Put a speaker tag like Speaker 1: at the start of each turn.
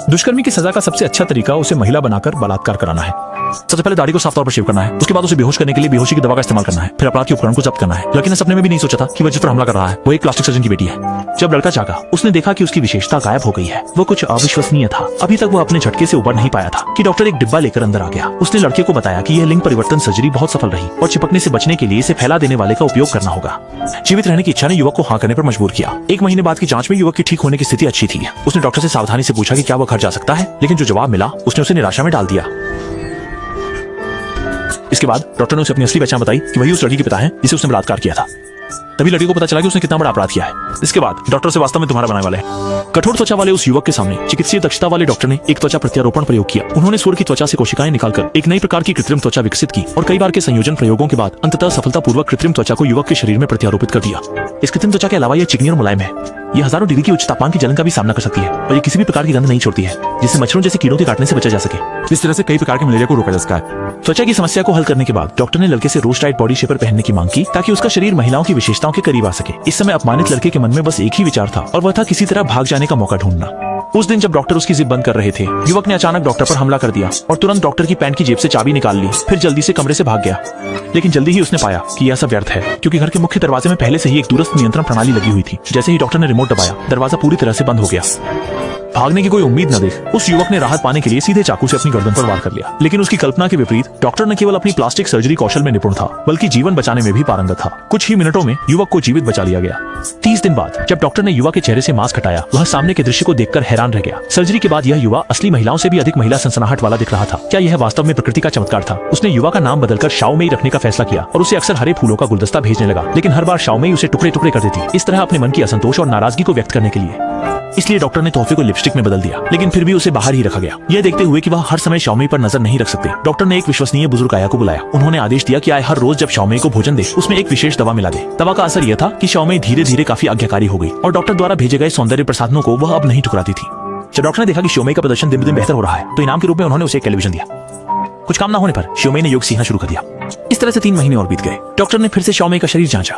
Speaker 1: दुष्कर्मी की सजा का सबसे अच्छा तरीका उसे महिला बनाकर बलात्कार कराना है। सबसे पहले दाढ़ी को साफ तौर पर शेव करना है, उसके बाद उसे बेहोश करने के लिए बेहोशी की दवा का इस्तेमाल करना है, फिर अपराध के उपकरण को जब्त करना है। लड़की ने सपने में भी नहीं सोचा था कि वह जिस पर हमला कर रहा है वो एक प्लास्टिक सर्जन की बेटी है। जब लड़का जागा उसने देखा कि उसकी विशेषता गायब हो गई है। वो कुछ अविश्वसनीय था। अभी तक वो अपने झटके से उबर नहीं पाया था कि डॉक्टर एक डिब्बा लेकर अंदर आ गया। उसने लड़के को बताया कि यह लिंग परिवर्तन सर्जरी बहुत सफल रही और चिपकने से बचने के लिए इसे फैला देने वाले का उपयोग करना होगा। जीवित रहने की इच्छा ने युवक को हाँ करने पर मजबूर किया। 1 महीने बाद की जांच में युवक की ठीक होने की स्थिति अच्छी थी। उसने डॉक्टर से सावधानी से पूछा कि क्या वह घर जा सकता है, लेकिन जो जवाब मिला उसने उसे निराशा में डाल दिया। इसके बाद डॉक्टर ने उसे अपनी असली पहचान बताई कि वही उस लड़की के पिता हैं जिसे उसने बलात्कार किया था। तभी लड़की को पता चला कि उसने कितना बड़ा अपराध किया है। इसके बाद डॉक्टर से वास्तव में तुम्हारा बनाने वाले हैं। कठोर त्वचा वाले उस युवक के सामने चिकित्सीय दक्षता वाले डॉक्टर ने एक त्वचा प्रत्यारोपण प्रयोग किया। उन्होंने सूअर की त्वचा से कोशिकाएं निकालकर एक नई प्रकार की कृत्रिम त्वचा विकसित की और कई बार के संयोजन प्रयोगों के बाद अंततः सफलतापूर्वक कृत्रिम त्वचा को युवक के शरीर में प्रत्यारोपित कर दिया। इस कृत्रिम त्वचा के अलावा यह चिकनी और मुलायम है। यह हजारों डिग्री की उच्च तापमान की जलन का भी सामना कर सकती है और ये किसी भी प्रकार की गंध नहीं छोड़ती है, जिससे मच्छरों जैसे कीड़ों के काटने से बचा जा सके। इस तरह से कई प्रकार के मलेरिया को रोका जा सकता है। त्वचा की समस्या को हल करने के बाद डॉक्टर ने लड़के से रोज टाइट बॉडी शेपर पहनने की मांग की ताकि उसका शरीर महिलाओं की विशेषताओं के करीब आ सके। इस समय अपमानित लड़के के मन में बस एक ही विचार था और वह था किसी तरह भाग जाने का मौका ढूंढना। उस दिन जब डॉक्टर उसकी जिप बंद कर रहे थे, युवक ने अचानक डॉक्टर पर हमला कर दिया और तुरंत डॉक्टर की पैंट की जेब से चाबी निकाल ली। फिर जल्दी से कमरे से भाग गया। लेकिन जल्दी ही उसने पाया कि यह सब व्यर्थ है, क्योंकि घर के मुख्य दरवाजे में पहले से ही एक दूरस्थ नियंत्रण प्रणाली लगी हुई थी। जैसे ही डॉक्टर ने रिमोट दबाया, दरवाजा पूरी तरह से बंद हो गया। भागने की कोई उम्मीद न देख उस युवक ने राहत पाने के लिए सीधे चाकू से अपनी गर्दन पर वार कर लिया। लेकिन उसकी कल्पना के विपरीत डॉक्टर न केवल अपनी प्लास्टिक सर्जरी कौशल में निपुण था, बल्कि जीवन बचाने में भी पारंगत था। कुछ ही मिनटों में युवक को जीवित बचा लिया गया। 30 दिन बाद जब डॉक्टर ने युवा के चेहरे से मास्क हटाया, वह सामने के दृश्य को देखकर हैरान रह गया। सर्जरी के बाद यह युवा असली महिलाओं से भी अधिक महिला सनसनाहट वाला दिख रहा था। क्या यह वास्तव में प्रकृति का चमत्कार था? उसने युवा का नाम बदलकर शाओमेई रखने का फैसला किया और उसे अक्सर हरे फूलों का गुलदस्ता भेजने लगा। लेकिन हर बार शाओमेई उसे टुकड़े टुकड़े कर देती, इस तरह अपने मन की असंतोष और नाराजगी को व्यक्त करने के लिए। इसलिए डॉक्टर ने तोहफे को लिपस्टिक में बदल दिया, लेकिन फिर भी उसे बाहर ही रखा गया। यह देखते हुए कि वह हर समय शाओमेई पर नजर नहीं रख सकते, डॉक्टर ने एक विश्वसनीय बुजुर्ग आया को बुलाया। उन्होंने आदेश दिया कि आए हर रोज जब शाओमेई को भोजन दे, उसमें एक विशेष दवा मिला दे। दवा का असर यह था कि शाओमेई धीरे धीरे काफी आज्ञाकारी हो गई और डॉक्टर द्वारा भेजे गए सौंदर्य प्रसाधनों को वह अब नहीं ठुकराती थी। जब डॉक्टर ने देखा कि शाओमेई का प्रदर्शन दिन ब दिन बेहतर हो रहा है, तो इनाम के रूप में उन्होंने उसे एक टेलीविजन दिया। कुछ काम न होने पर शाओमेई ने योग सीखना शुरू कर दिया। इस तरह से 3 महीने और बीत गए। डॉक्टर ने फिर से शाओमेई का शरीर जांचा।